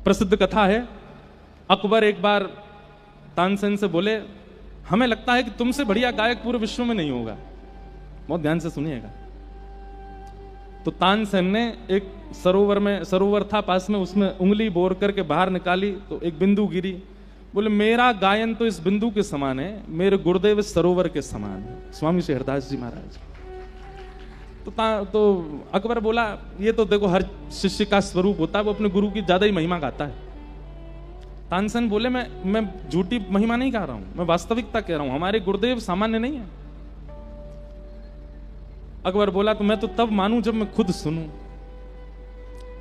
प्रसिद्ध कथा है, अकबर एक बार तानसेन से बोले, हमें लगता है कि तुमसे बढ़िया गायक पूरे विश्व में नहीं होगा। बहुत ध्यान से सुनिएगा। तो तानसेन ने एक सरोवर था पास में, उसमें उंगली बोर करके बाहर निकाली तो एक बिंदु गिरी। बोले, मेरा गायन तो इस बिंदु के समान है, मेरे गुरुदेव इस सरोवर के समान है, स्वामी श्री हरदास जी महाराज। तो अकबर बोला, ये तो देखो हर शिष्य का स्वरूप होता है, वो अपने गुरु की ज्यादा ही महिमा गाता है। तानसेन बोले, मैं झूठी महिमा नहीं गा रहा हूं, मैं वास्तविकता कह रहा हूं, हमारे गुरुदेव सामान्य नहीं है। अकबर बोला, तो मैं तो तब मानूं जब मैं खुद सुनूं।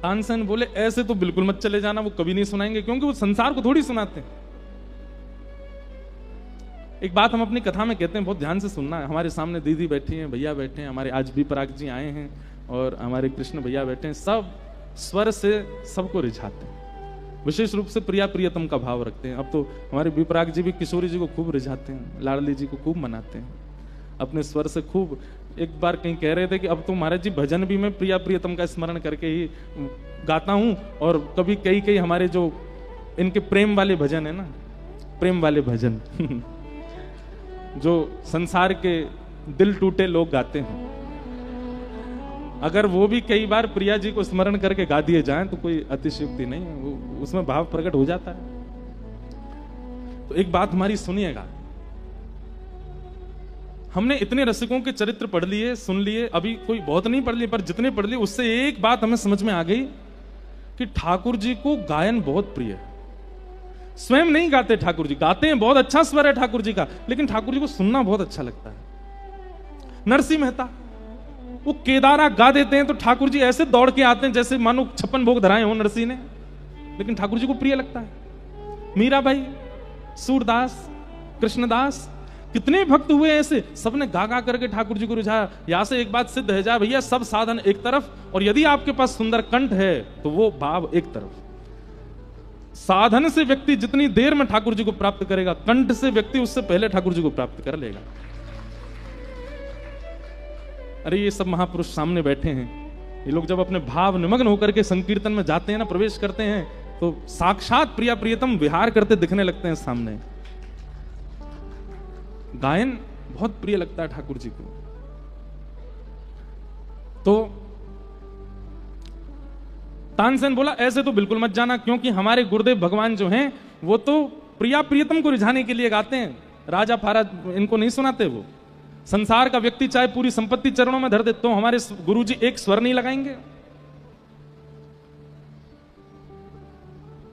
तानसेन बोले, ऐसे तो बिल्कुल मत चले जाना, वो कभी नहीं सुनाएंगे, क्योंकि वो संसार को थोड़ी सुनाते हैं। एक बात हम अपनी कथा में कहते हैं, बहुत ध्यान से सुनना है। हमारे सामने दीदी बैठी हैं, भैया बैठे हैं, हमारे आज भी पराग जी आए हैं और हमारे कृष्ण भैया बैठे हैं, सब स्वर से सबको रिझाते हैं, विशेष रूप से प्रिया प्रियतम का भाव रखते हैं। अब तो हमारे विपराग जी भी किशोरी जी को खूब रिझाते हैं, लाडली जी को खूब मनाते हैं अपने स्वर से खूब। एक बार कहीं कह रहे थे कि अब तो महाराज जी भजन भी मैं प्रिया प्रियतम का स्मरण करके ही गाता हूं, और कभी कई हमारे जो इनके प्रेम वाले भजन है ना, प्रेम वाले भजन जो संसार के दिल टूटे लोग गाते हैं, अगर वो भी कई बार प्रिया जी को स्मरण करके गा दिए जाएं तो कोई अतिशयोक्ति नहीं है, वो उसमें भाव प्रकट हो जाता है। तो एक बात हमारी सुनिएगा, हमने इतने रसिकों के चरित्र पढ़ लिए, सुन लिए, अभी कोई बहुत नहीं पढ़ लिए, पर जितने पढ़ लिए उससे एक बात हमें समझ में आ गई कि ठाकुर जी को गायन बहुत प्रिय है। स्वयं नहीं गाते ठाकुर जी, गाते हैं, बहुत अच्छा स्वर है ठाकुर जी का, लेकिन ठाकुर जी को सुनना बहुत अच्छा लगता है। नरसिंह मेहता वो केदारा गा देते हैं तो ठाकुर जी ऐसे दौड़ के आते हैं जैसे मानो 56 भोग धराए हो नरसिंह ने, लेकिन ठाकुर जी को प्रिय लगता है। मीराबाई, सूरदास, कृष्णदास, कितने भक्त हुए ऐसे, सबने गा गा करके ठाकुर जी को रिझाया। यहां से एक बात सिद्ध है जा भैया, सब साधन एक तरफ, और यदि आपके पास सुंदर कंठ है तो वो भाव एक तरफ। साधन से व्यक्ति जितनी देर में ठाकुर जी को प्राप्त करेगा, कंठ से व्यक्ति उससे पहले ठाकुर जी को प्राप्त कर लेगा। अरे ये सब महापुरुष सामने बैठे हैं, ये लोग जब अपने भाव निमग्न होकर के संकीर्तन में जाते हैं ना, प्रवेश करते हैं, तो साक्षात प्रिया प्रियतम विहार करते दिखने लगते हैं सामने। गायन बहुत प्रिय लगता है ठाकुर जी को। तो तानसेन बोला, ऐसे तो बिल्कुल मत जाना, क्योंकि हमारे गुरुदेव भगवान जो हैं वो तो प्रिया प्रियतम को रिझाने के लिए गाते हैं, राजा फारा इनको नहीं सुनाते। वो संसार का व्यक्ति चाहे पूरी संपत्ति चरणों में धर दे तो हमारे गुरुजी एक स्वर नहीं लगाएंगे।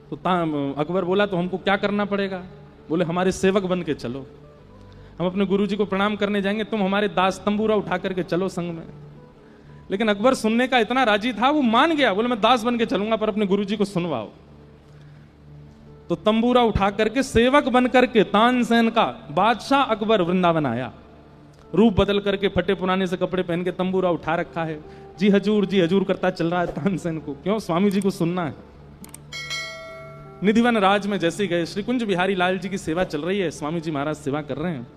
तो अकबर बोला, तो हमको क्या करना पड़ेगा? बोले, हमारे सेवक बन के चलो, हम अपने गुरुजी को प्रणाम करने जाएंगे, तुम हमारे दास तंबूरा उठा करके चलो संग में। लेकिन अकबर सुनने का इतना राजी था, वो मान गया, बोले मैं दास बन के चलूंगा, पर अपने गुरुजी को सुनवाओ। तो तंबूरा उठा करके सेवक बन करके तानसेन का बादशाह अकबर वृंदावन आया, रूप बदल करके फटे पुराने से कपड़े पहन के तंबूरा उठा रखा है, जी हजूर करता चल रहा है तानसेन को। क्यों? स्वामी जी को सुनना है। निधिवन राज में जैसे गए, श्री कुंज बिहारी लाल जी की सेवा चल रही है, स्वामी जी महाराज सेवा कर रहे हैं।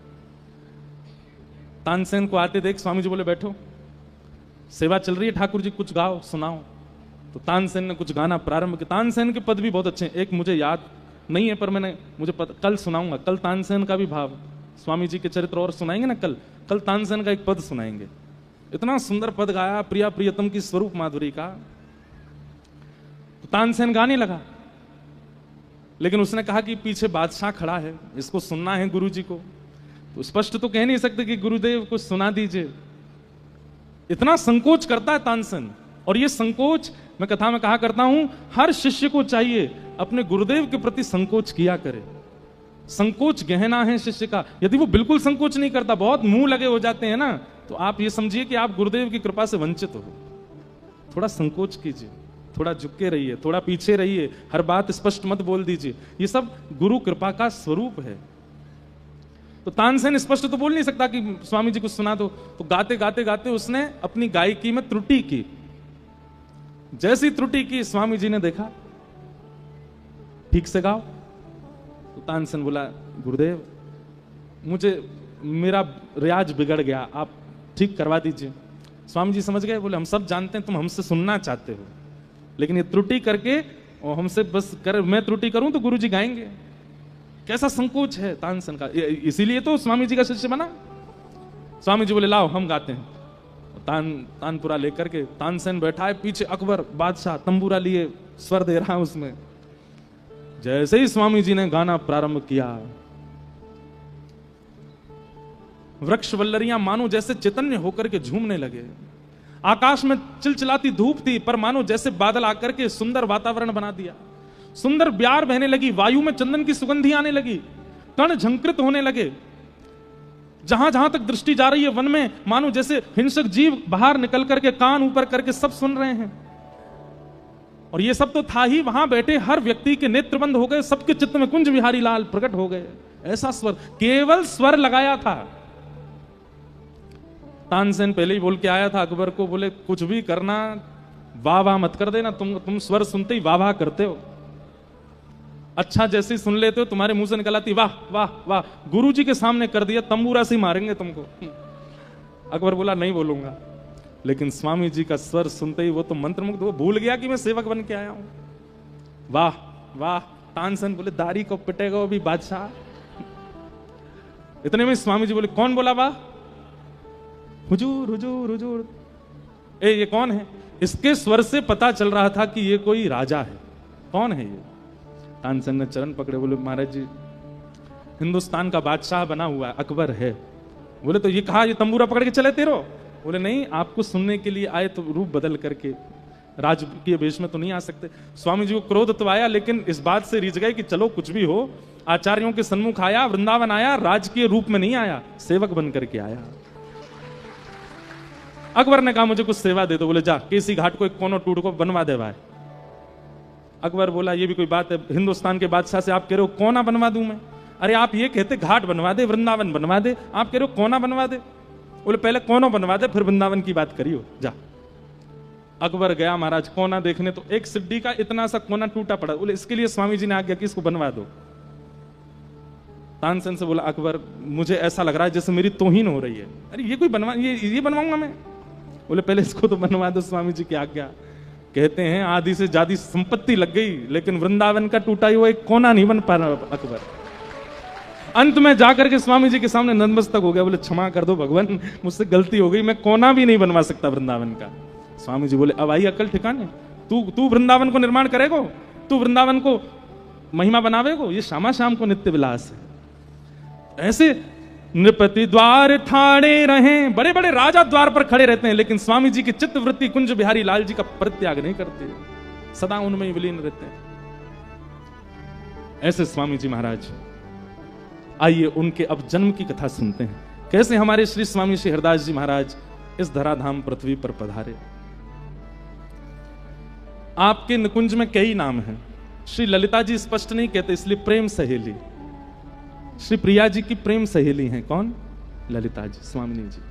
तानसेन को आते देख स्वामी जी बोले, बैठो, सेवा चल रही है, ठाकुर जी कुछ गाओ, सुनाओ। तो तानसेन ने कुछ गाना प्रारंभ किया। तानसेन के पद भी बहुत अच्छे हैं, एक मुझे याद नहीं है पर मुझे कल सुनाऊंगा। कल तानसेन का भी भाव, स्वामी जी के चरित्र और सुनाएंगे ना, कल तानसेन का एक पद सुनाएंगे। इतना सुंदर पद गाया प्रिया प्रियतम की स्वरूप माधुरी का। तो तानसेन गाने लगा, लेकिन उसने कहा कि पीछे बादशाह खड़ा है, इसको सुनना है गुरु जी को। तो स्पष्ट तो कह नहीं सकते कि गुरुदेव को सुना दीजिए, इतना संकोच करता है तानसेन। और ये संकोच मैं कथा में कहा करता हूं, हर शिष्य को चाहिए अपने गुरुदेव के प्रति संकोच किया करे। संकोच गहना है शिष्य का। यदि वो बिल्कुल संकोच नहीं करता, बहुत मुंह लगे हो जाते हैं ना, तो आप ये समझिए कि आप गुरुदेव की कृपा से वंचित हो। थोड़ा संकोच कीजिए, थोड़ा झुक के रहिए, थोड़ा पीछे रहिए, हर बात स्पष्ट मत बोल दीजिए। ये सब गुरु कृपा का स्वरूप है। तो तानसेन स्पष्ट तो बोल नहीं सकता कि स्वामी जी को सुना दो, तो गाते गाते गाते उसने अपनी गायकी में त्रुटि की। जैसी त्रुटि की, स्वामी जी ने देखा, ठीक से गाओ। तो तानसेन बोला, गुरुदेव मेरा रियाज बिगड़ गया, आप ठीक करवा दीजिए। स्वामी जी समझ गए, बोले हम सब जानते हैं तुम हमसे सुनना चाहते हो, लेकिन ये त्रुटि करके और हमसे बस कर मैं त्रुटि करूं तो गुरुजी गाएंगे। कैसा संकोच है तानसेन का, इसीलिए तो स्वामी जी का शिष्य बना। स्वामी जी बोले लाओ हम गाते हैं। तानपुरा लेकर के तानसेन बैठा है, पीछे अकबर बादशाह तंबूरा लिए स्वर दे रहा है उसमें। जैसे ही स्वामी जी ने गाना प्रारंभ किया, वृक्ष वल्लरियां मानो जैसे चैतन्य होकर के झूमने लगे। आकाश में चिलचिलाती धूप थी, पर मानो जैसे बादल आकर के सुंदर वातावरण बना दिया। सुंदर ब्यार बहने लगी, वायु में चंदन की सुगंधी आने लगी, कण झंकृत होने लगे। जहां जहां तक दृष्टि जा रही है वन में मानो जैसे हिंसक जीव बाहर निकल करके कान ऊपर करके सब सुन रहे हैं। और ये सब तो था ही, वहां बैठे हर व्यक्ति के नेत्र बंद हो गए, सबके चित्त में कुंज बिहारी लाल प्रकट हो गए। ऐसा स्वर, केवल स्वर लगाया था। तानसेन पहले ही बोल के आया था अकबर को, बोले कुछ भी करना वाह वाह मत कर देना, तुम स्वर सुनते ही वाह वाह करते हो। अच्छा जैसे ही सुन लेते हो तुम्हारे मुंह से निकल आती वाह वाह वाह। गुरुजी के सामने कर दिया तंबूरा से मारेंगे तुमको। अकबर बोला नहीं बोलूंगा, लेकिन स्वामी जी का स्वर सुनते ही वो तो मंत्रमुग्ध, वो भूल गया कि मैं सेवक बन के आया हूं। वाह वाह। तानसेन बोले दाढ़ी को पिटेगा अभी बादशाह। इतने में स्वामी जी बोले कौन बोला वाह? हुजूर हुजूर हुजूर। ये कौन है? इसके स्वर से पता चल रहा था कि ये कोई राजा है। कौन है ये? तानसेन ने चरण पकड़े, बोले महाराज जी हिंदुस्तान का बादशाह बना हुआ अकबर है। बोले तो ये कहा ये तंबूरा पकड़ के चले तेरो? बोले नहीं, आपको सुनने के लिए आए तो रूप बदल करके, राजकीय वेश में तो नहीं आ सकते। स्वामी जी को क्रोध तो आया, लेकिन इस बात से रिझ गए कि चलो कुछ भी हो, आचार्यों के सन्मुख आया, वृंदावन आया, राजकीय रूप में नहीं आया, सेवक बन करके आया। अकबर ने कहा मुझे कुछ सेवा दे दो। बोले जा केसी घाट को एक कोनो टूट को बनवा दे भाई। अकबर बोला ये भी कोई बात है, हिंदुस्तान के बादशाह से आप कह रहे हो कोना बनवा दूं मैं? अरे आप ये कहते घाट बनवा दे, वृंदावन बनवा दे, आप कह रहे हो कोना बनवा दे। बोले पहले कोना बनवा दे फिर वृंदावन की बात करियो, जा। अकबर गया महाराज कोना देखने, तो एक सिड्डी का इतना सा कोना टूटा पड़ा। बोले इसके लिए स्वामी जी ने आज्ञा की इसको बनवा दो। तानसेन से बोला अकबर मुझे ऐसा लग रहा है जैसे मेरी तौहीन हो रही है। अरे ये कोई बनवा, ये बनवाऊंगा मैं? बोले पहले इसको तो बनवा दो, स्वामी जी की आज्ञा। कहते हैं आधी से ज्यादा संपत्ति लग गई, लेकिन वृंदावन का टूटा हुआ एक कोना नहीं बन पा रहा अकबर। अंत में जाकर के स्वामी जी के सामने नतमस्तक हो गया। बोले क्षमा कर दो भगवान, मुझसे गलती हो गई, मैं कोना भी नहीं बनवा सकता वृंदावन का। स्वामी जी बोले अब आई अकल ठिकाने, तू वृंदावन को निर्माण करेगो, तू वृंदावन को महिमा बनावेगो, ये शामा शाम को नित्य विलास है। ऐसे नृपति द्वार ठाड़े रहे, बड़े बड़े राजा द्वार पर खड़े रहते हैं, लेकिन स्वामी जी की चित्तवृत्ति कुंज बिहारी लाल जी का परित्याग नहीं करते, सदा उनमें ही विलीन रहते हैं। ऐसे स्वामी जी महाराज। आइए उनके अब जन्म की कथा सुनते हैं, कैसे हमारे श्री स्वामी श्री हरदास जी महाराज इस धराधाम पृथ्वी पर पधारे। आपके निकुंज में कई नाम हैं। श्री ललिता जी स्पष्ट नहीं कहते, इसलिए प्रेम सहेली। श्री प्रिया जी की प्रेम सहेली हैं कौन? ललिता जी, स्वामिनी जी।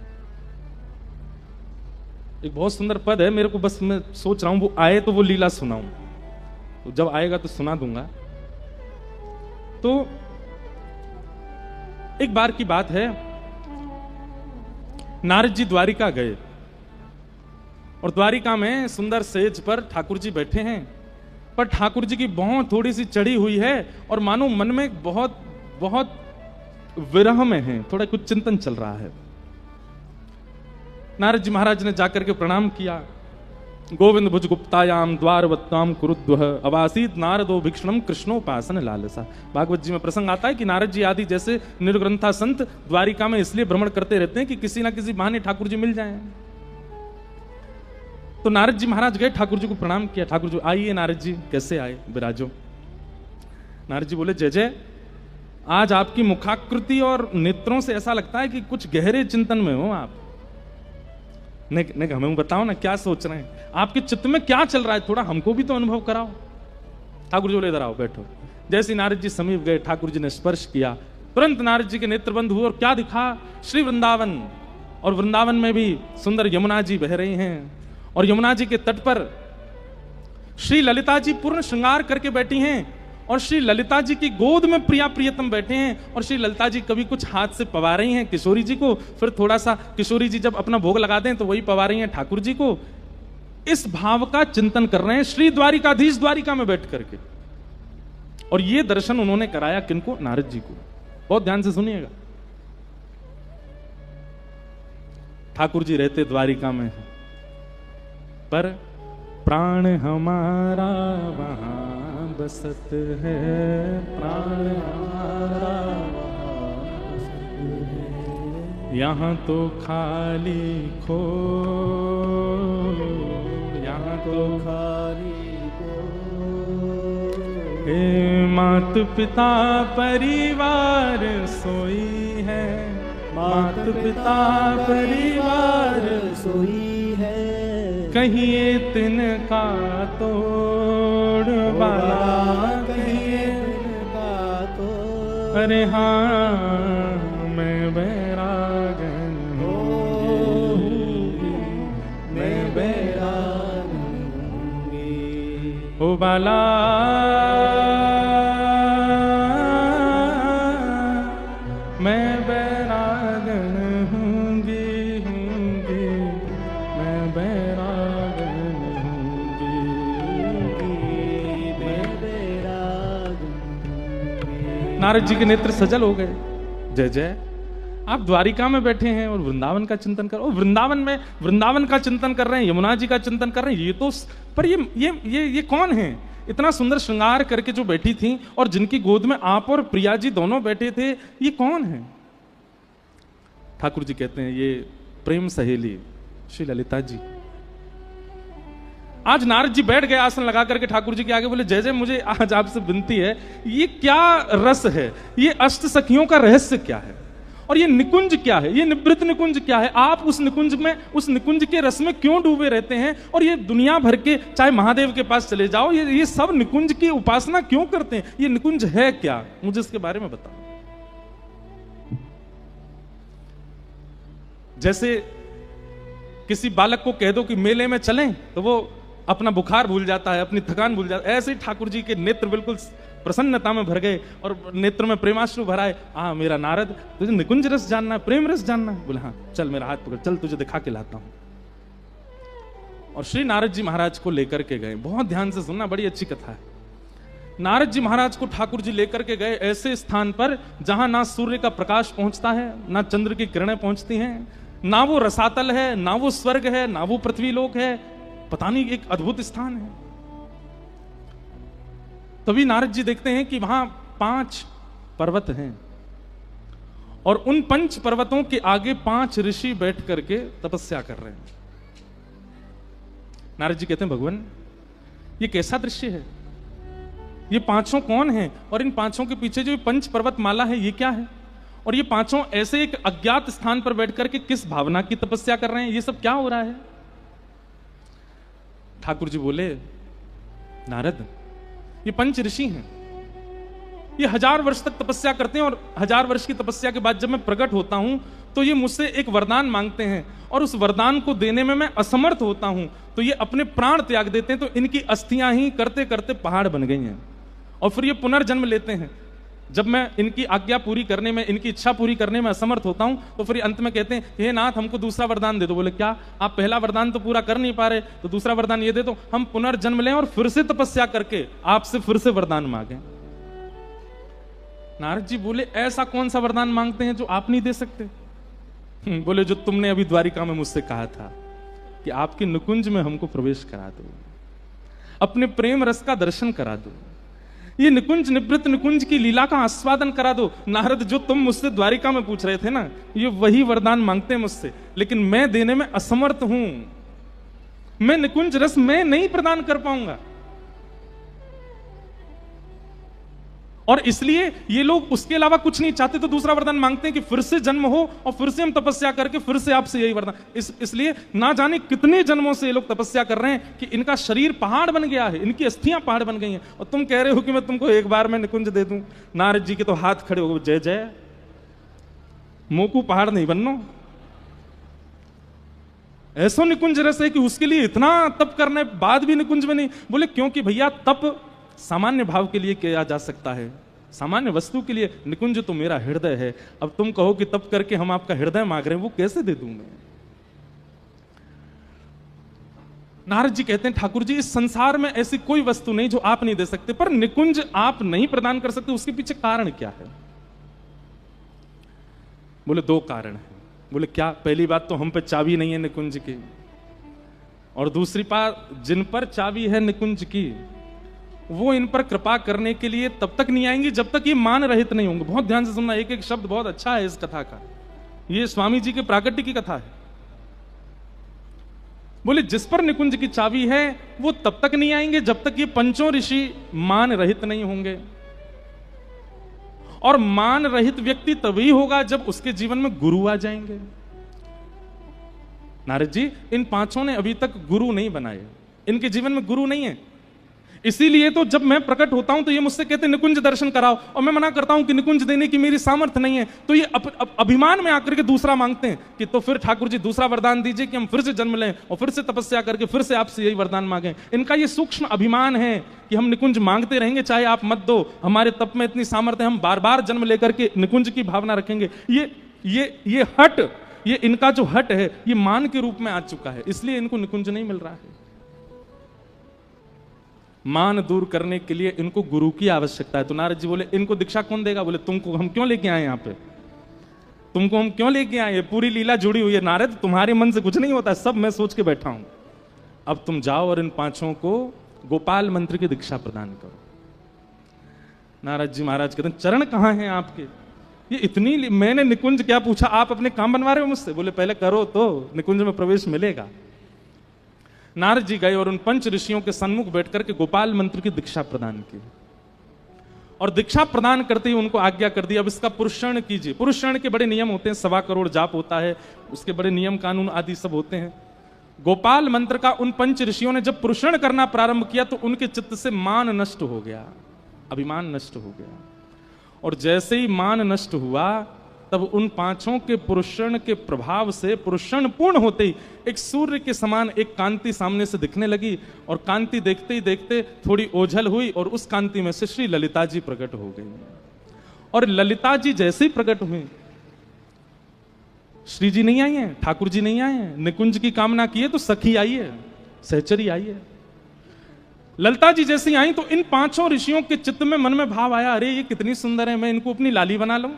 एक बहुत सुंदर पद है, मेरे को बस मैं सोच रहा हूं वो आए तो वो लीला सुनाऊं, तो जब आएगा तो सुना दूंगा। तो एक बार की बात है, नारद जी द्वारिका गए और द्वारिका में सुंदर सेज पर ठाकुर जी बैठे हैं, पर ठाकुर जी की बहुत थोड़ी सी चढ़ी हुई है और मानो मन में बहुत बहुत विरह में है, थोड़ा कुछ चिंतन चल रहा है। नारद जी महाराज ने जाकर के प्रणाम किया। गोविंद भुज गुप्तायाम द्वारवत्ताम कुरुद्वह अवासीत नारदो भिक्षणम कृष्णोपासन लालसा। भागवत जी में प्रसंग आता है कि नारद जी आदि जैसे निर्ग्रंथा संत द्वारिका में इसलिए भ्रमण करते रहते हैं कि किसी ना किसी बहाने ठाकुर जी मिल जाएं। तो नारद जी महाराज गए, ठाकुर जी को प्रणाम किया। ठाकुर जी आइए नारद जी, कैसे आए, विराजो। नारद जी बोले जय जय। आज आपकी मुखाकृति और नेत्रों से ऐसा लगता है कि कुछ गहरे चिंतन में हो आप। नहीं हमें बताओ ना क्या सोच रहे हैं, आपके चित्त में क्या चल रहा है, थोड़ा हमको भी तो अनुभव कराओ। ठाकुर जी बोले इधर आओ बैठो। जैसे नारद जी समीप गए, ठाकुर जी ने स्पर्श किया, तुरंत नारद जी के नेत्र बंद हुए और क्या दिखा? श्री वृंदावन। और वृंदावन में भी सुंदर यमुना जी बह रही हैं और यमुना जी के तट पर श्री ललिता जी पूर्ण श्रृंगार करके बैठी हैं और श्री ललिता जी की गोद में प्रिया प्रियतम बैठे हैं और श्री ललिता जी कभी कुछ हाथ से पवा रही हैं किशोरी जी को, फिर थोड़ा सा किशोरी जी जब अपना भोग लगा दें तो वही पवा रही हैं ठाकुर जी को। इस भाव का चिंतन कर रहे हैं श्री द्वारिकाधीश द्वारिका में बैठ करके। और ये दर्शन उन्होंने कराया किनको? नारद जी को। बहुत ध्यान से सुनिएगा। ठाकुर जी रहते द्वारिका में, पर प्राण हमारा वहां बसत है, प्राण हमारा यहाँ तो खाली खो, यहाँ तो खाली खो। मात पिता परिवार सोई है, मात पिता परिवार सोई है। कहिए तिनका तोड़ वाला, कहिए तिनका तोड़। अरे हाँ मैं बैरागन होऊंगी, मैं बैरागन होऊंगी। ओ बाला मैं बैरागन होऊंगी, होऊंगी, मैं बैरागन होऊंगी, मैं बैरागन होऊंगी। नारद जी के नेत्र सजल हो गए। जय जय। आप द्वारिका में बैठे हैं और वृंदावन का चिंतन कर, और वृंदावन में वृंदावन का चिंतन कर रहे हैं, यमुना जी का चिंतन कर रहे हैं। ये तो पर ये कौन है? इतना सुंदर श्रृंगार करके जो बैठी थी और जिनकी गोद में आप और प्रिया जी दोनों बैठे थे, ये कौन है? ठाकुर जी कहते हैं ये प्रेम सहेली श्री ललिता जी। आज नारद जी बैठ गए आसन लगा करके ठाकुर जी के आगे, बोले जय जय मुझे आज आपसे विनती है, ये क्या रस है, ये अष्ट सखियों का रहस्य क्या है, और ये निकुंज क्या है, ये निवृत्त निकुंज क्या है? आप उस निकुंज में, उस निकुंज के रस में क्यों डूबे रहते हैं? और ये दुनिया भर के, चाहे महादेव के पास चले जाओ, ये सब निकुंज की उपासना क्यों करते हैं? ये निकुंज है क्या? मुझे इसके बारे में बताओ। जैसे किसी बालक को कह दो कि मेले में चलें, तो वो अपना बुखार भूल जाता है, अपनी थकान भूल जाता है। ऐसे ही ठाकुर जी के नेत्र बिल्कुल प्रसन्नता में भर गए और नेत्र में प्रेमाश्रु भराए। मेरा नारद, तुझे निकुंज रस जानना है, प्रेम रस जानना है? बोले हाँ, चल मेरा हाथ पकड़, चल तुझे दिखा के लाता हूं। और श्री नारद जी महाराज को लेकर के गए। बहुत ध्यान से सुनना, बड़ी अच्छी कथा है। नारद जी महाराज को ठाकुर जी लेकर के गए ऐसे स्थान पर जहां ना सूर्य का प्रकाश पहुंचता है, ना चंद्र की किरणें पहुंचती हैं, ना वो रसातल है, ना वो स्वर्ग है, ना वो पृथ्वी लोक है। पता नहीं, एक अद्भुत स्थान है। तभी नारद जी देखते हैं कि वहां 5 पर्वत हैं और उन 5 पर्वतों के आगे 5 ऋषि बैठ करके तपस्या कर रहे हैं। नारद जी कहते हैं भगवान, ये कैसा दृश्य है? ये 5 कौन हैं? और इन 5 के पीछे जो 5 पर्वत माला है, ये क्या है? और ये 5 ऐसे एक अज्ञात स्थान पर बैठ करके किस भावना की तपस्या कर रहे हैं? ये सब क्या हो रहा है? ठाकुर जी बोले, नारद, ये 5 ऋषि हैं, ये 1000 वर्ष तक तपस्या करते हैं, और 1000 वर्ष की तपस्या के बाद जब मैं प्रकट होता हूं तो ये मुझसे एक वरदान मांगते हैं, और उस वरदान को देने में मैं असमर्थ होता हूं, तो ये अपने प्राण त्याग देते हैं। तो इनकी अस्थियां ही करते करते पहाड़ बन गई हैं, और फिर ये पुनर्जन्म लेते हैं। जब मैं इनकी आज्ञा पूरी करने में, इनकी इच्छा पूरी करने में असमर्थ होता हूं, तो फिर अंत में कहते हैं, हे नाथ, हमको दूसरा वरदान दे दो। बोले क्या? आप पहला वरदान तो पूरा कर नहीं पा रहे, तो दूसरा वरदान ये दे दो, हम पुनर्जन्म लें और फिर से तपस्या करके आपसे फिर से वरदान मांगे। नारद जी बोले, ऐसा कौन सा वरदान मांगते हैं जो आप नहीं दे सकते? बोले, जो तुमने अभी द्वारिका में मुझसे कहा था कि आपके निकुंज में हमको प्रवेश करा दो, अपने प्रेम रस का दर्शन करा दो, ये निकुंज, निवृत्त निकुंज की लीला का आस्वादन करा दो। नारद, जो तुम मुझसे द्वारिका में पूछ रहे थे ना, ये वही वरदान मांगते हैं मुझसे, लेकिन मैं देने में असमर्थ हूं। मैं निकुंज रस मैं नहीं प्रदान कर पाऊंगा, और इसलिए ये लोग उसके अलावा कुछ नहीं चाहते, तो दूसरा वरदान मांगते हैं कि फिर से जन्म हो और फिर से हम तपस्या करके फिर से आपसे यही वरदान। इसलिए ना जाने कितने जन्मों से ये लोग तपस्या कर रहे हैं कि इनका शरीर पहाड़ बन गया है, इनकी अस्थियां पहाड़ बन गई हैं, और तुम कह रहे हो कि मैं तुमको एक बार में निकुंज दे दूं। नारद जी के तो हाथ खड़े हो गए, जय जय, मोकू पहाड़ नहीं बनना। ऐसा निकुंज रस है कि उसके लिए इतना तप करने बाद भी निकुंज में नहीं। बोले क्योंकि भैया, तप सामान्य भाव के लिए किया जा सकता है, सामान्य वस्तु के लिए। निकुंज तो मेरा हृदय है। अब तुम कहो कि तप करके हम आपका हृदय मांग रहे हैं, वो कैसे दे दूं मैं? नारद जी कहते हैं ठाकुर जी इस संसार में ऐसी कोई वस्तु नहीं जो आप नहीं दे सकते, पर निकुंज आप नहीं प्रदान कर सकते, उसके पीछे कारण क्या है? बोले 2 कारण है। बोले क्या? पहली बात तो हम पे चाबी नहीं है निकुंज की, और दूसरी बात जिन पर चाबी है निकुंज की वो इन पर कृपा करने के लिए तब तक नहीं आएंगी जब तक ये मान रहित नहीं होंगे। बहुत ध्यान से सुनना, एक एक शब्द बहुत अच्छा है इस कथा का। ये स्वामी जी के प्राकट्य की कथा है। बोले जिस पर निकुंज की चाबी है वो तब तक नहीं आएंगे जब तक ये पंचों ऋषि मान रहित नहीं होंगे, और मान रहित व्यक्ति तभी होगा जब उसके जीवन में गुरु आ जाएंगे। नारद जी इन 5 ने अभी तक गुरु नहीं बनाए, इनके जीवन में गुरु नहीं है। इसीलिए तो जब मैं प्रकट होता हूं तो ये मुझसे कहते निकुंज दर्शन कराओ, और मैं मना करता हूं कि निकुंज देने की मेरी सामर्थ्य नहीं है, तो ये अभिमान में आकर के दूसरा मांगते हैं कि तो फिर ठाकुर जी दूसरा वरदान दीजिए कि हम फिर से जन्म लें और फिर से तपस्या करके फिर से आपसे यही वरदान मांगें। इनका ये सूक्ष्म अभिमान है कि हम निकुंज मांगते रहेंगे चाहे आप मत दो, हमारे तप में इतनी सामर्थ्य, हम बार बार जन्म लेकर के निकुंज की भावना रखेंगे। ये हट, ये इनका जो हट है ये मान के रूप में आ चुका है, इसलिए इनको निकुंज नहीं मिल रहा है। मान दूर करने के लिए इनको गुरु की आवश्यकता है। तो नारद जी बोले इनको दीक्षा कौन देगा? बोले तुमको हम क्यों लेके आए यहां पे, तुमको हम क्यों लेके आए? पूरी लीला जुड़ी हुई है नारद, तुम्हारे मन से कुछ नहीं होता, सब मैं सोच के बैठा हूं। अब तुम जाओ और इन 5 को गोपाल मंत्र की दीक्षा प्रदान करो। नारद जी महाराज कहते हैं चरण कहां हैं आपके? ये इतनी मैंने निकुंज क्या पूछा, आप अपने काम बनवा रहे हो मुझसे? बोले पहले करो तो निकुंज में प्रवेश मिलेगा। नारद जी गए और उन 5 ऋषियों के सन्मुख बैठकर के गोपाल मंत्र की दीक्षा प्रदान की, और दीक्षा प्रदान करते ही उनको आज्ञा कर दी अब इसका पुरुषण कीजिए। पुरुषण के बड़े नियम होते हैं, 1.25 करोड़ जाप होता है, उसके बड़े नियम कानून आदि सब होते हैं। गोपाल मंत्र का उन 5 ऋषियों ने जब पुरुषण करना प्रारंभ किया तो उनके चित्त से मान नष्ट हो गया, अभिमान नष्ट हो गया, और जैसे ही मान नष्ट हुआ तब उन 5 के पुरुषण के प्रभाव से पुरुषण पूर्ण होते ही एक सूर्य के समान एक कांति सामने से दिखने लगी, और कांति देखते ही देखते थोड़ी ओझल हुई और उस कांति में से श्री ललिता जी प्रकट हो गई। और ललिता जी जैसे ही प्रकट हुई, श्री जी नहीं आई हैं, ठाकुर जी नहीं आए हैं, निकुंज की कामना की है तो सखी आई है, सहचरी आई है। ललिता जी जैसी आई तो इन 5 ऋषियों के चित्त में मन में भाव आया, अरे ये कितनी सुंदर है, मैं इनको अपनी लाली बना लूं।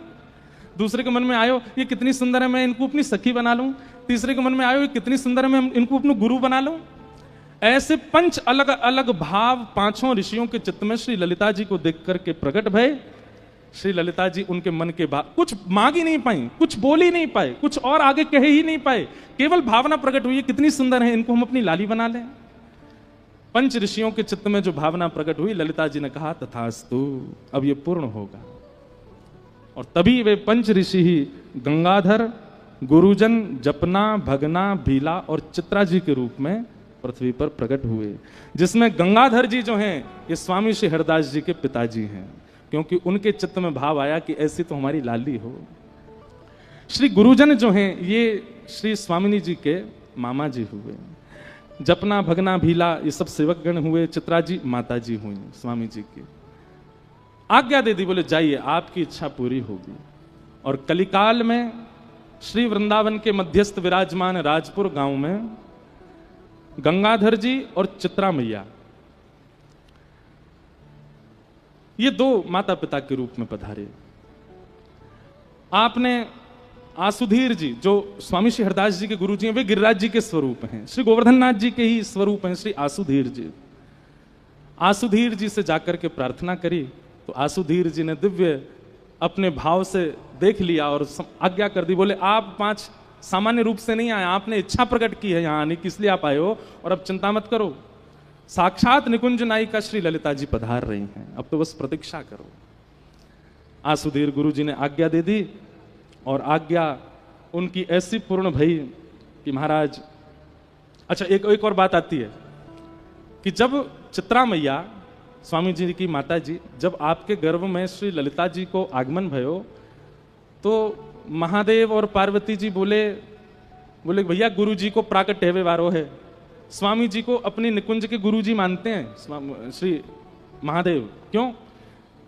दूसरे के मन में आयो ये कितनी सुंदर है, मैं इनको अपनी सखी बना लूं। तीसरे के मन में आयो ये कितनी सुंदर है, मैं इनको अपना गुरु बना लूं। ऐसे 5 अलग अलग भाव 5 ऋषियों के चित्त में श्री ललिता जी को देख करके प्रकट भय। श्री ललिता जी उनके मन के भाव कुछ मांग ही नहीं पाई, कुछ बोल ही नहीं पाए, कुछ और आगे कहे ही नहीं पाए, केवल भावना प्रकट हुई कितनी सुंदर है, इनको हम अपनी लाली बना लें। 5 ऋषियों के चित्त में जो भावना प्रकट हुई, ललिता जी ने कहा तथास्तु, अब ये पूर्ण होगा। और तभी वे 5 ऋषि ही गंगाधर, गुरुजन, जपना, भगना, भीला और चित्रा जी के रूप में पृथ्वी पर प्रकट हुए, जिसमें गंगाधर जी जो हैं ये स्वामी श्री हरदास जी के पिताजी हैं, क्योंकि उनके चित्त में भाव आया कि ऐसी तो हमारी लाली हो। श्री गुरुजन जो हैं ये श्री स्वामिनी जी के मामा जी हुए। जपना, भगना, भीला ये सब सेवक गण हुए। चित्रा जी माता जी हुई स्वामी जी की। आज्ञा दे दी, बोले जाइए आपकी इच्छा पूरी होगी। और कलिकाल में श्री वृंदावन के मध्यस्थ विराजमान राजपुर गांव में गंगाधर जी और चित्रा मैया ये 2 माता पिता के रूप में पधारे। आपने आसुधीर जी जो स्वामी श्री हरदास जी के गुरु जी हैं, वे गिरिराज जी के स्वरूप हैं, श्री गोवर्धन नाथ जी के ही स्वरूप हैं श्री आसुधीर जी। आसुधीर जी से जाकर के प्रार्थना करी तो आसुधीर जी ने दिव्य अपने भाव से देख लिया और आज्ञा कर दी, बोले आप 5 सामान्य रूप से नहीं आए, आपने इच्छा प्रकट की है यहाँ आने की, इसलिए आप आए हो, और अब चिंता मत करो, साक्षात निकुंज नायिका श्री ललिता जी पधार रही हैं, अब तो बस प्रतीक्षा करो। आसुधीर गुरु जी ने आज्ञा दे दी, और आज्ञा उनकी ऐसी पूर्ण भई कि महाराज। अच्छा, एक और बात आती है कि जब चित्रा मैया स्वामी जी की माता जी, जब आपके गर्भ में श्री ललिता जी को आगमन भयो तो महादेव और पार्वती जी बोले भैया गुरु जी को प्राकट हेवे वारो है। स्वामी जी को अपनी निकुंज के गुरु जी मानते हैं श्री महादेव। क्यों?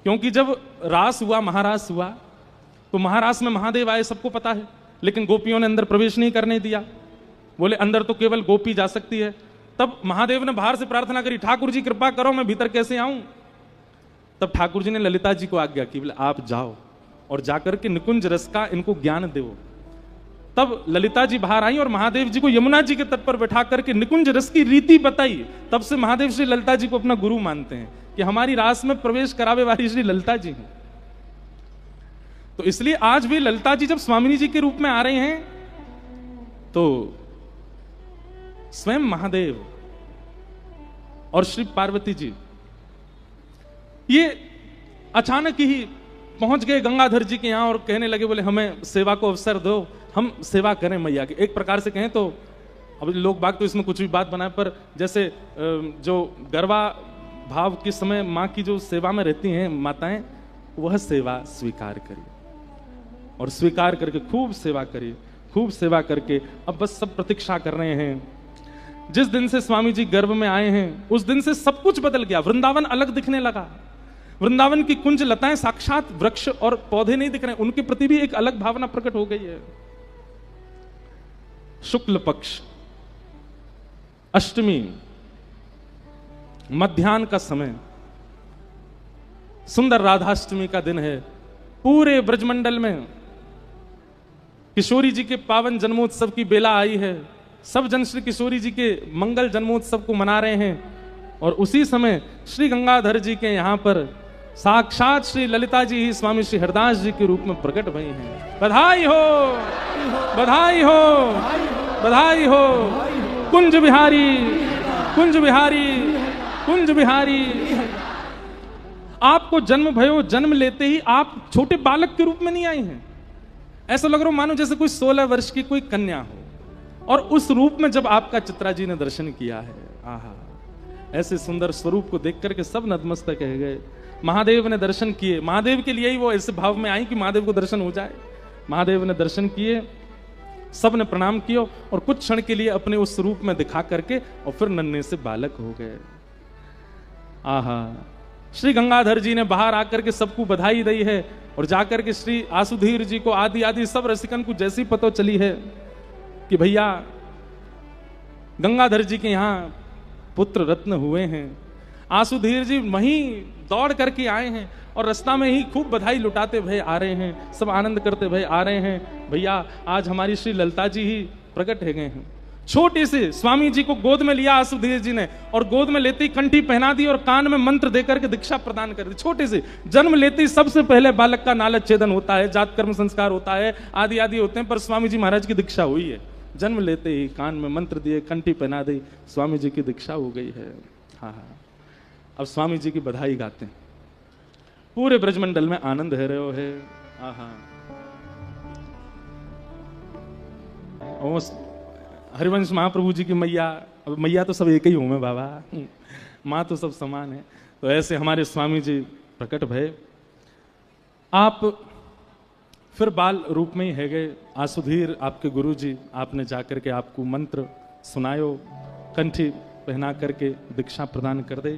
क्योंकि जब रास हुआ, महारास हुआ, तो महारास में महादेव आए, सबको पता है, लेकिन गोपियों ने अंदर प्रवेश नहीं करने दिया। बोले अंदर तो केवल गोपी जा सकती है। तब महादेव ने बाहर से प्रार्थना करी, ठाकुर जी कृपा करो, मैं भीतर कैसे आऊं? तब ठाकुर जी ने ललिता जी को आज्ञा की, बोले आप जाओ और जाकर के निकुंज रस का इनको ज्ञान दो। तब ललिता जी बाहर आई और महादेव जी को यमुना जी के तट पर बैठा करके निकुंज रस की रीति बताई। तब से महादेव श्री ललिता जी को अपना गुरु मानते हैं कि हमारी रास में प्रवेश करावे वाली श्री ललिता जी हैं। तो इसलिए आज भी ललिता जी जब स्वामिनी जी के रूप में आ रहे हैं तो स्वयं महादेव और श्री पार्वती जी ये अचानक ही पहुंच गए गंगाधर जी के यहां और कहने लगे, बोले हमें सेवा को अवसर दो, हम सेवा करें मैया की। एक प्रकार से कहें तो अब लोग बाग तो इसमें कुछ भी बात बनाए, पर जैसे जो गरबा भाव के समय माँ की जो सेवा में रहती हैं माताएं, वह सेवा स्वीकार करिए और स्वीकार करके खूब सेवा करिए, खूब सेवा करके अब बस सब प्रतीक्षा कर रहे हैं। जिस दिन से स्वामी जी गर्भ में आए हैं उस दिन से सब कुछ बदल गया। वृंदावन अलग दिखने लगा। वृंदावन की कुंज लताएं साक्षात वृक्ष और पौधे नहीं दिख रहे, उनके प्रति भी एक अलग भावना प्रकट हो गई है। शुक्ल पक्ष, अष्टमी, मध्याह्न का समय, सुंदर राधाष्टमी का दिन है। पूरे ब्रजमंडल में किशोरी जी के पावन जन्मोत्सव की बेला आई है। सब जन श्री किशोरी जी के मंगल जन्मोत्सव को मना रहे हैं और उसी समय श्री गंगाधर जी के यहां पर साक्षात श्री ललिता जी ही स्वामी श्री हरदास जी के रूप में प्रकट भई हैं। बधाई हो, बधाई हो, बधाई हो। कुंज बिहारी, कुंज बिहारी, कुंज बिहारी। आपको जन्म भयो, जन्म लेते ही आप छोटे बालक के रूप में नहीं आई हैं। ऐसा लग रहा मानो जैसे कोई 16 वर्ष की कोई कन्या हो, और उस रूप में जब आपका चित्रा जी ने दर्शन किया है, आहा, ऐसे सुंदर स्वरूप को देख करके सब नतमस्तक कह गए। महादेव ने दर्शन किए, महादेव के लिए ही वो ऐसे भाव में आई कि महादेव को दर्शन हो जाए। महादेव ने दर्शन किए, सब ने प्रणाम किया और कुछ क्षण के लिए अपने उस रूप में दिखा करके और फिर नन्हे से बालक हो गए। आहा, श्री गंगाधर जी ने बाहर आकर के सबको बधाई दी है और जाकर के श्री आसुधीर जी को आदि आदि सब रसिकन को जैसी पता चली है कि भैया गंगाधर जी के यहां पुत्र रत्न हुए हैं, आसुधीर जी वहीं दौड़ करके आए हैं और रास्ता में ही खूब बधाई लुटाते भय आ रहे हैं, सब आनंद करते भय आ रहे हैं। भैया आज हमारी श्री ललिता जी ही प्रकट हो गए हैं। छोटे से स्वामी जी को गोद में लिया आसुधीर जी ने और गोद में लेते ही कंठी पहना दी और कान में मंत्र देकर के दीक्षा प्रदान कर दी। छोटे से जन्म लेते ही सबसे पहले बालक का नालच छेदन होता है, जात कर्म संस्कार होता है, आदि आदि होते हैं, पर स्वामी जी महाराज की दीक्षा हुई है। जन्म लेते ही कान में मंत्र दिए, कंठी पहना दी, स्वामी जी की दीक्षा हो गई है। हाँ हाँ, अब स्वामी जी की बधाई गाते हैं, पूरे ब्रजमंडल में आनंद है रहे है। आहा, हरिवंश महाप्रभु जी की मैया, अब मैया तो सब एक ही हूं मैं बाबा, माँ तो सब समान है। तो ऐसे हमारे स्वामी जी प्रकट भय। आप फिर बाल रूप में ही है गए। आसुधीर आपके गुरु जी, आपने जाकर के आपको मंत्र सुनायो, कंठी पहना करके दीक्षा प्रदान कर दे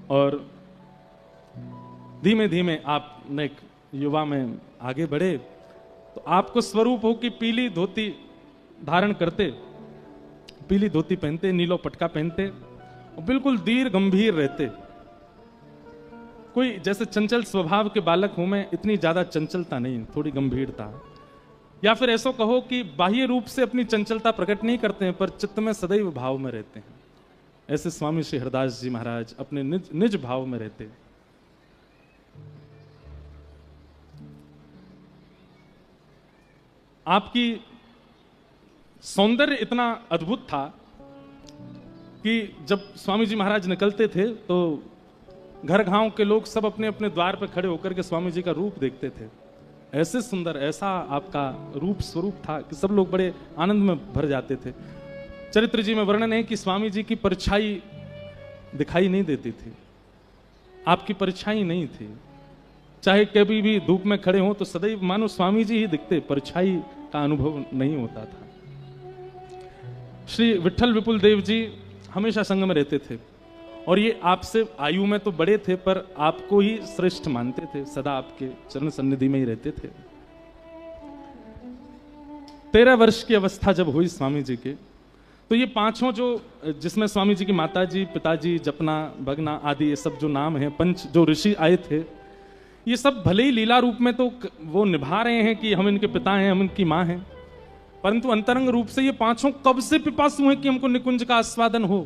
और धीमे धीमे आप एक युवा में आगे बढ़े। तो आपको स्वरूप हो कि पीली धोती धारण करते, पीली धोती पहनते, नीलो पटका पहनते और बिल्कुल धीर गंभीर रहते। कोई जैसे चंचल स्वभाव के बालक हूं मैं, इतनी ज्यादा चंचलता नहीं, थोड़ी गंभीरता। या फिर ऐसा कहो कि बाह्य रूप से अपनी चंचलता प्रकट नहीं करते हैं पर चित्त में सदैव भाव में रहते हैं। ऐसे स्वामी श्री हरदास जी महाराज अपने निज भाव में रहते। आपकी सौंदर्य इतना अद्भुत था कि जब स्वामी जी महाराज निकलते थे तो घर गांव के लोग सब अपने अपने द्वार पर खड़े होकर के स्वामी जी का रूप देखते थे। ऐसे सुंदर, ऐसा आपका रूप स्वरूप था कि सब लोग बड़े आनंद में भर जाते थे। चरित्र जी में वर्णन है कि स्वामी जी की परछाई दिखाई नहीं देती थी, आपकी परछाई नहीं थी। चाहे कभी भी धूप में खड़े हो तो सदैव मानो स्वामी जी ही दिखते, परछाई का अनुभव नहीं होता था। श्री विठल विपुल देव जी हमेशा संग में रहते थे और ये आपसे आयु में तो बड़े थे पर आपको ही श्रेष्ठ मानते थे, सदा आपके चरण सन्निधि में ही रहते थे। 13 वर्ष की अवस्था जब हुई स्वामी जी के, तो ये पांचों जो, जिसमें स्वामी जी की माता जी, पिताजी, जपना, भगना आदि ये सब जो नाम हैं, पंच जो ऋषि आए थे, ये सब भले ही लीला रूप में तो वो निभा रहे हैं कि हम इनके पिता हैं, हम इनकी माँ हैं, परंतु अंतरंग रूप से ये पांचों कब से पिपासु हैं कि हमको निकुंज का आस्वादन हो,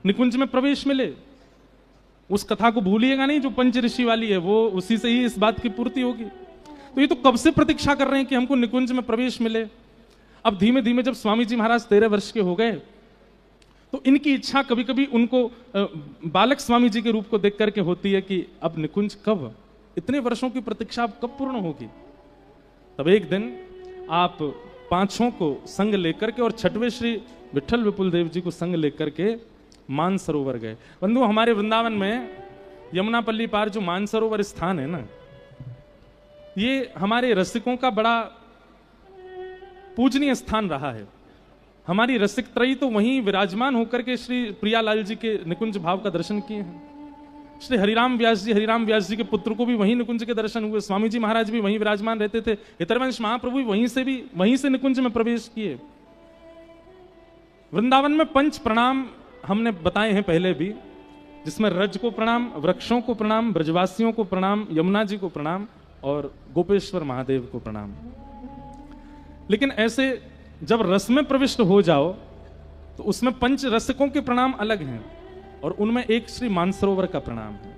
निकुंज में प्रवेश मिले। उस कथा को भूलिएगा नहीं जो पंच ऋषि वाली है, वो उसी से ही इस बात की पूर्ति होगी। तो ये तो कब से प्रतीक्षा कर रहे हैं कि हमको निकुंज में प्रवेश मिले। अब धीमे धीमे जब स्वामी जी महाराज 13 वर्ष के हो गए तो इनकी इच्छा कभी कभी उनको बालक स्वामी जी के रूप को देख करके होती है कि अब निकुंज कब, इतने वर्षों की प्रतीक्षा अब कब पूर्ण होगी। तब एक दिन आप पांचों को संग लेकर के और छठवें श्री विठल विपुल देव जी को संग लेकर के मानसरोवर गए। बंधु, हमारे वृंदावन में यमुनापल्ली पार जो मानसरोवर स्थान है ना, ये हमारे रसिकों का बड़ा पूजनीय स्थान रहा है। हमारी रसिक त्रयी तो वहीं विराजमान होकर के श्री प्रियालाल जी के निकुंज भाव का दर्शन किए हैं। श्री हरिराम व्यास जी के पुत्र को भी वहीं निकुंज के दर्शन हुए। स्वामी जी महाराज भी वहीं विराजमान रहते थे। हितरवंश महाप्रभु भी वहीं से निकुंज में प्रवेश किए। वृंदावन में पंच प्रणाम हमने बताए हैं पहले भी, जिसमें रज को प्रणाम, वृक्षों को प्रणाम, ब्रजवासियों को प्रणाम, यमुना जी को प्रणाम और गोपेश्वर महादेव को प्रणाम। लेकिन ऐसे जब रस में प्रविष्ट हो जाओ तो उसमें पंच रसिकों के प्रणाम अलग हैं और उनमें एक श्री मानसरोवर का प्रणाम है।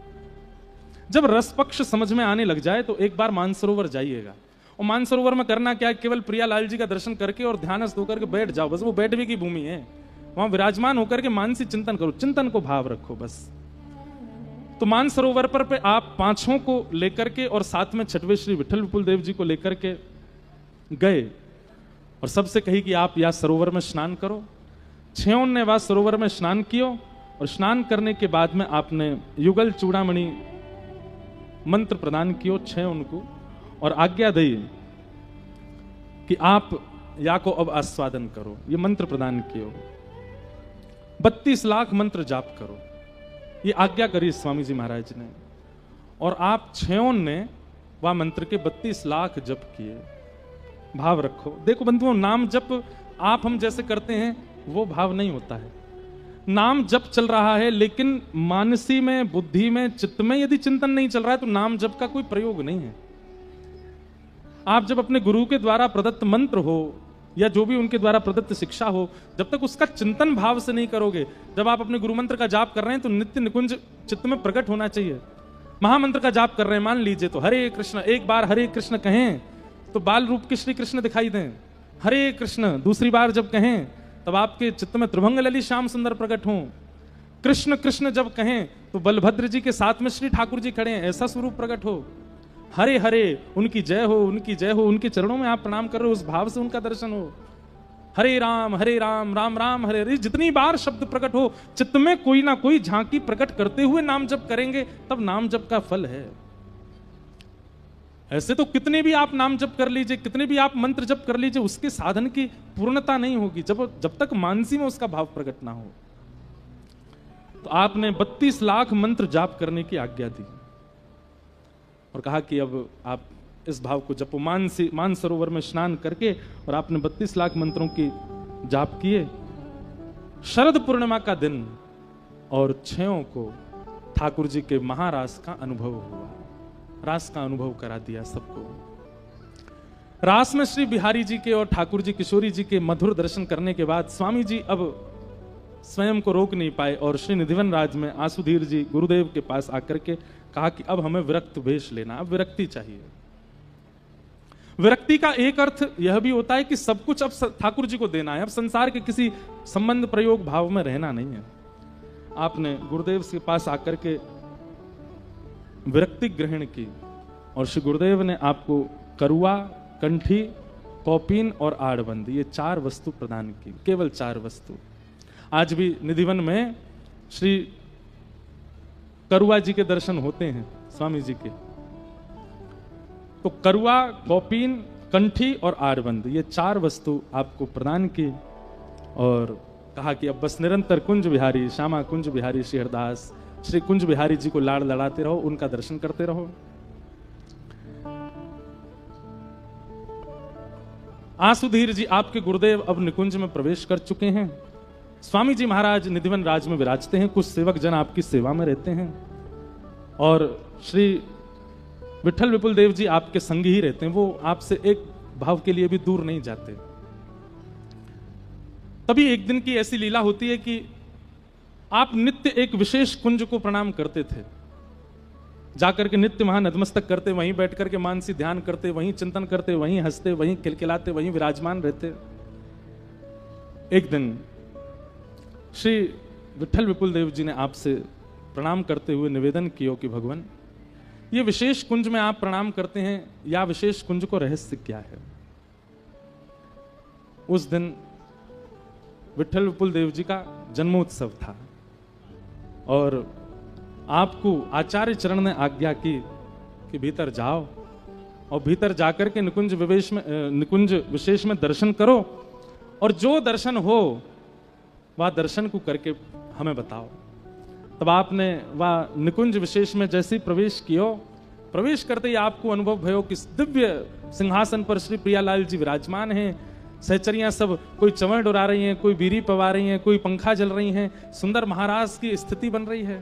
जब रस पक्ष समझ में आने लग जाए तो एक बार मानसरोवर जाइएगा। और मानसरोवर में करना क्या है, केवल प्रियालाल जी का दर्शन करके और ध्यानस्थ होकर के बैठ जाओ, बस वो बैठने की भूमि है। वहां विराजमान होकर के मानसिक चिंतन करो, चिंतन को भाव रखो बस। तो मानसरोवर पर आप पांचों को लेकर के और साथ में छठवें श्री विठल विपुल देव जी को लेकर के गए और सबसे कही कि आप या सरोवर में स्नान करो। छयों ने वह सरोवर में स्नान कियो और स्नान करने के बाद में आपने युगल चूड़ामणि मंत्र प्रदान कियो छयों को और आज्ञा दी कि आप या को अब आस्वादन करो। ये मंत्र प्रदान कियो, 32 लाख मंत्र जाप करो, ये आज्ञा करी स्वामी जी महाराज ने। और आप छयों ने वह मंत्र के 32 लाख जप किए। भाव रखो। देखो बंधुओं, नाम जप आप हम जैसे करते हैं वो भाव नहीं होता है। नाम जप चल रहा है लेकिन मानसी में, बुद्धि में, चित्त में यदि चिंतन नहीं चल रहा है तो नाम जप का कोई प्रयोग नहीं है। आप जब अपने गुरु के द्वारा प्रदत्त मंत्र हो या जो भी उनके द्वारा प्रदत्त शिक्षा हो, जब तक उसका चिंतन भाव से नहीं करोगे, जब आप अपने गुरु मंत्र का जाप कर रहे हैं तो नित्य निकुंज चित्त में प्रकट होना चाहिए। महामंत्र का जाप कर रहे हैं, मान लीजिए तो हरे कृष्ण, एक बार हरे कृष्ण कहें तो बाल रूप के श्री कृष्ण दिखाई दें। हरे कृष्ण दूसरी बार जब कहें तब आपके चित्त में त्रिभंग ललित श्याम सुंदर प्रकट हों। कृष्ण कृष्ण जब कहें तो बलभद्र जी के साथ में श्री ठाकुर जी खड़े हैं, ऐसा स्वरूप प्रकट हो। हरे हरे उनकी जय हो, उनकी जय हो, उनके चरणों में आप प्रणाम कर रहे हो, उस भाव से उनका दर्शन हो। हरे राम राम राम हरे हरे, जितनी बार शब्द प्रकट हो, चित्त में कोई ना कोई झांकी प्रकट करते हुए नाम जप करेंगे, तब नाम जप का फल है। ऐसे तो कितने भी आप नाम जप कर लीजिए, कितने भी आप मंत्र जप कर लीजिए, उसके साधन की पूर्णता नहीं होगी जब तक मानसी में उसका भाव प्रकट ना हो। तो आपने 32 लाख मंत्र जाप करने की आज्ञा दी और कहा कि अब आप इस भाव को जपो। मानसरोवर में स्नान करके और आपने 32 लाख मंत्रों की जाप किए। शरद पूर्णिमा का दिन और छयों को ठाकुर जी के महारास का अनुभव हुआ। रास का अनुभव करा दिया सबको। रास में श्री बिहारी जी के और ठाकुर जी किशोरी जी के मधुर दर्शन करने के बाद स्वामी जी अब स्वयं को रोक नहीं पाए और श्री निधिवन राज में आसुधीर जी गुरुदेव के पास आकर के कहा कि अब हमें विरक्त वेश लेना, अब विरक्ति चाहिए। विरक्ति का एक अर्थ यह भी होता है कि सब कुछ अब ठाकुर जी को देना है, अब संसार के किसी संबंध प्रयोग भाव में रहना नहीं है। आपने गुरुदेव के पास आकर के विरक्ति ग्रहण की और श्री गुरुदेव ने आपको करुआ, कंठी, कौपीन और आड़बंद, ये 4 वस्तु प्रदान की, केवल 4 वस्तु। आज भी निधिवन में श्री करुआ जी के दर्शन होते हैं स्वामी जी के। तो करुआ, कौपीन, कंठी और आड़बंद, ये 4 वस्तु आपको प्रदान की और कहा कि अब बस निरंतर कुंज बिहारी, श्यामा कुंज बिहारी श्री हरदास, श्री कुंज बिहारी जी को लाड़ लड़ाते रहो, उनका दर्शन करते रहो। आसुधीर जी आपके गुरुदेव अब निकुंज में प्रवेश कर चुके हैं। स्वामी जी महाराज निधिवन राज में विराजते हैं, कुछ सेवक जन आपकी सेवा में रहते हैं और श्री विठल विपुल देव जी आपके संग ही रहते हैं, वो आपसे एक भाव के लिए भी दूर नहीं जाते। तभी एक दिन की ऐसी लीला होती है कि आप नित्य एक विशेष कुंज को प्रणाम करते थे, जाकर के नित्य वहां नतमस्तक करते, वहीं बैठ करके मानसी ध्यान करते, वहीं चिंतन करते, वहीं हंसते, वहीं खिलखिलाते, वहीं विराजमान रहते। एक दिन श्री विठल विपुल देव जी ने आपसे प्रणाम करते हुए निवेदन किया कि भगवान, ये विशेष कुंज में आप प्रणाम करते हैं, या विशेष कुंज को रहस्य क्या है? उस दिन विठल विपुल देव जी का जन्मोत्सव था और आपको आचार्य चरण ने आज्ञा की कि भीतर जाओ और भीतर जाकर के निकुंज विशेष में दर्शन करो और जो दर्शन हो वह दर्शन को करके हमें बताओ। तब आपने वह निकुंज विशेष में जैसे ही प्रवेश किया, प्रवेश करते ही आपको अनुभव भयो कि दिव्य सिंहासन पर श्री प्रियालाल जी विराजमान हैं। सहचरियां सब कोई चंवर डुरा रही हैं, कोई बीरी पवा रही हैं, कोई पंखा जल रही हैं, सुंदर महाराज की स्थिति बन रही है।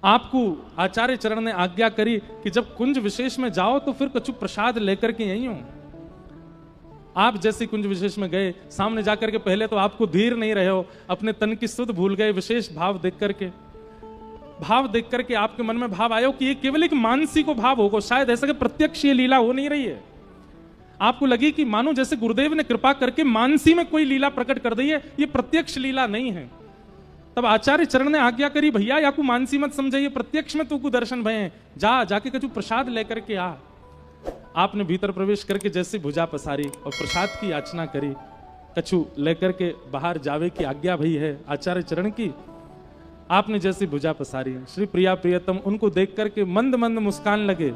आपको आचार्य चरण ने आज्ञा करी कि जब कुंज विशेष में जाओ तो फिर कछु प्रसाद लेकर के यहीं हो। आप जैसे कुंज विशेष में गए, सामने जाकर के पहले तो आपको धीर नहीं रहे हो, अपने तन की सुध भूल गए। विशेष भाव देख करके आपके मन में भाव आयो कि ये केवल एक मानसी को भाव होगा, शायद ऐसा कि प्रत्यक्ष ये लीला हो नहीं रही है। आपको लगी कि मानो जैसे गुरुदेव ने कृपा करके मानसी में कोई लीला प्रकट कर दी है, ये प्रत्यक्ष लीला नहीं है। तब आचार्य चरण ने आज्ञा करी, भैया या को मानसी मत समझाइए, प्रत्यक्ष में तू को दर्शन भय, जाके कछु प्रसाद लेकर के आ। आपने भीतर प्रवेश करके जैसे भुजा पसारी और प्रसाद की याचना करी, कछु लेकर के बाहर जावे की आज्ञा भई है आचार्य चरण की। आपने जैसी भुजा पसारी, श्री प्रिया प्रियतम उनको देख करके मंद मंद मुस्कान लगे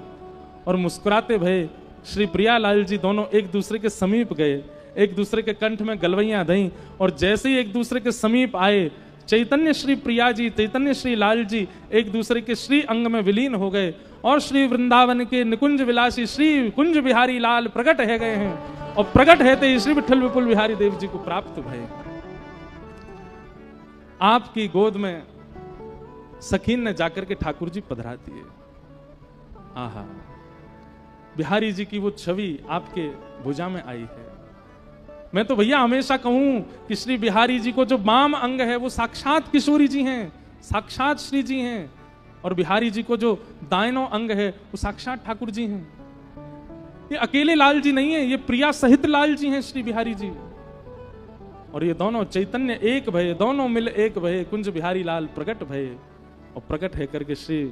और मुस्कुराते भये श्री प्रियालाल जी दोनों एक दूसरे के समीप गए, एक दूसरे के कंठ में गलवैयां दई और जैसे ही एक दूसरे के समीप आए, चैतन्य श्री प्रिया जी, चैतन्य श्री लाल जी एक दूसरे के श्री अंग में विलीन हो गए और श्री वृंदावन के निकुंज विलासी श्री कुंज बिहारी लाल प्रकट है गए हैं और प्रकट है ते श्री विठल विपुल बिहारी देव जी को प्राप्त भय। आपकी गोद में सखीन ने जाकर के ठाकुर जी पधरा दिए। आहा, बिहारी जी की वो छवि आपके भुजा में आई है। मैं तो भैया हमेशा कहूं कि श्री बिहारी जी को जो वाम अंग है वो साक्षात किशोरी जी हैं, साक्षात श्री जी हैं, और बिहारी जी को जो दाहिनो अंग है वो साक्षात ठाकुर जी हैं। ये अकेले लाल जी नहीं है, ये प्रिया सहित लाल जी हैं श्री बिहारी जी। और ये दोनों चैतन्य एक भये, दोनों मिल एक भये, कुंज बिहारी लाल प्रकट भये। और प्रकट है करके श्री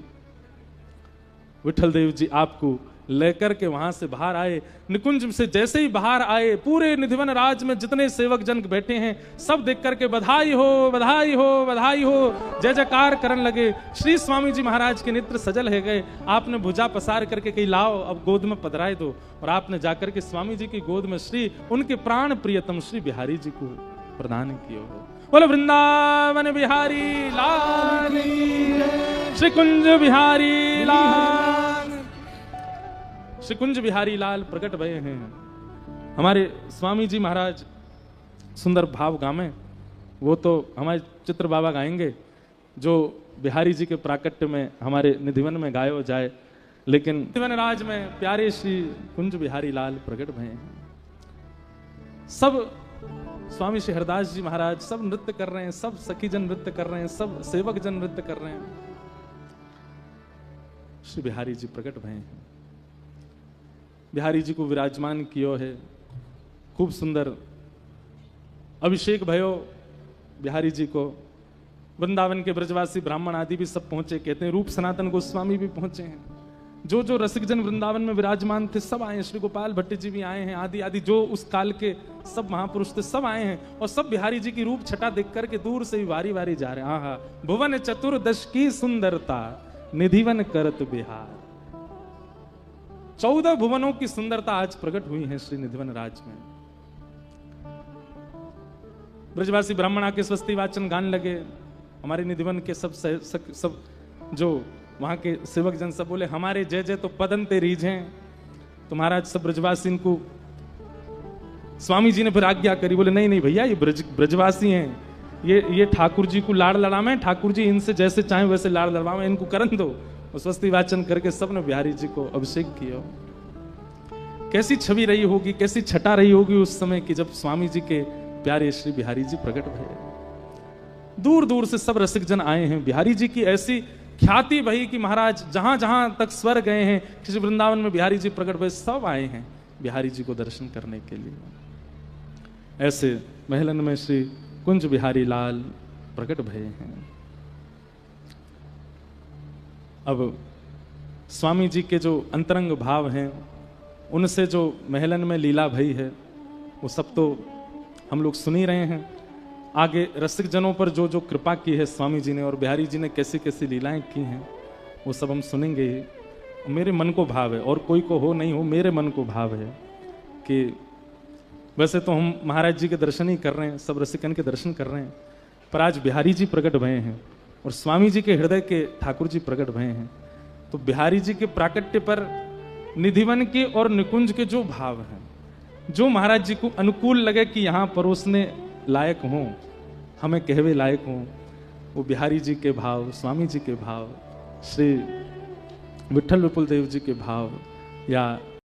विठल देव जी आपको लेकर के वहां से बाहर आए। निकुंज से जैसे ही बाहर आए, पूरे निधिवन राज में जितने सेवक जन बैठे हैं सब देख करके बधाई हो, बधाई हो, बधाई हो, जय जयकार करने लगे। श्री स्वामी जी महाराज के नेत्र सजल है गए। आपने भुजा पसार करके कही लाओ अब गोद में पधराए दो, और आपने जाकर के स्वामी जी की गोद में श्री उनके प्राण प्रियतम श्री बिहारी जी को प्रदान किया हो। बोलो वृंदावन बिहारी लाल, श्री कुंज बिहारी लाल, श्री कुंज बिहारी लाल प्रकट भये हैं। हमारे स्वामी जी महाराज सुंदर भाव गामे, वो तो हमारे चित्र बाबा गाएंगे जो बिहारी जी के प्राकट्य में हमारे निधिवन में गायो जाए, लेकिन निधिवन राज में प्यारे श्री कुंज बिहारी लाल प्रकट भये हैं। सब स्वामी श्री हरदास जी महाराज सब नृत्य कर रहे हैं, सब सखी जन नृत्य कर रहे हैं, सब सेवक जन नृत्य कर रहे हैं। श्री बिहारी जी प्रकट भये हैं। बिहारी जी को विराजमान कियो है, खूब सुंदर अभिषेक भयो बिहारी जी को। वृंदावन के ब्रजवासी ब्राह्मण आदि भी सब पहुंचे, कहते हैं रूप सनातन गोस्वामी भी पहुंचे हैं। जो जो रसिक जन वृंदावन में विराजमान थे सब आए, श्री गोपाल भट्ट जी भी आए हैं, आदि आदि जो उस काल के सब महापुरुष थे सब आए हैं, और सब बिहारी जी की रूप छटा देख करके दूर से ही वारी वारी जा रहे हैं। आहा, भुवन चतुर्दश की सुंदरता निधिवन करत बिहार। 14 भुवनों की सुंदरता आज प्रकट हुई है श्री निधिवन राज में। ब्रजवासी ब्राह्मण आके स्वस्ति वाचन गान लगे। हमारे निधिवन के सब जो वहां के सेवक जन सब बोले हमारे जय जय तो पदन ते रीझ हैं, तो महाराज सब ब्रजवासी को स्वामी जी ने फिर आज्ञा करी, बोले नहीं नहीं भैया, ये ब्रजवासी हैं, ये ठाकुर जी को लाड़ लड़ावे, ठाकुर जी इनसे जैसे चाहे वैसे लाड़ लड़वावे, इनको करन दो। और स्वस्ति वाचन करके सबने बिहारी जी को अभिषेक किया। कैसी छवि रही होगी, कैसी छटा रही होगी उस समय की जब स्वामी जी के प्यारे श्री बिहारी जी प्रकट भये। दूर दूर से सब रसिक जन आए हैं। बिहारी जी की ऐसी ख्याति भई कि महाराज जहां जहां तक स्वर गए हैं, किसी वृंदावन में बिहारी जी प्रकट भये, सब आए हैं बिहारी जी को दर्शन करने के लिए। ऐसे महलन में श्री कुंज बिहारी लाल प्रकट भये हैं। अब स्वामी जी के जो अंतरंग भाव हैं, उनसे जो महलन में लीला भई है, वो सब तो हम लोग सुन ही रहे हैं। आगे रसिक जनों पर जो जो कृपा की है स्वामी जी ने और बिहारी जी ने कैसी कैसी लीलाएं की हैं, वो सब हम सुनेंगे ही। मेरे मन को भाव है, और कोई को हो नहीं हो, मेरे मन को भाव है कि वैसे तो हम महाराज जी के दर्शन ही कर रहे हैं, सब रसिकन के दर्शन कर रहे हैं, पर आज बिहारी जी प्रकट भये हैं और स्वामी जी के हृदय के ठाकुर जी प्रकट भये हैं। तो बिहारी जी के प्राकट्य पर निधिवन के और निकुंज के जो भाव हैं, जो महाराज जी को अनुकूल लगे कि यहाँ परोसने लायक हों, हमें कहवे लायक हों, वो बिहारी जी के भाव, स्वामी जी के भाव, श्री विठल विपुल देव जी के भाव, या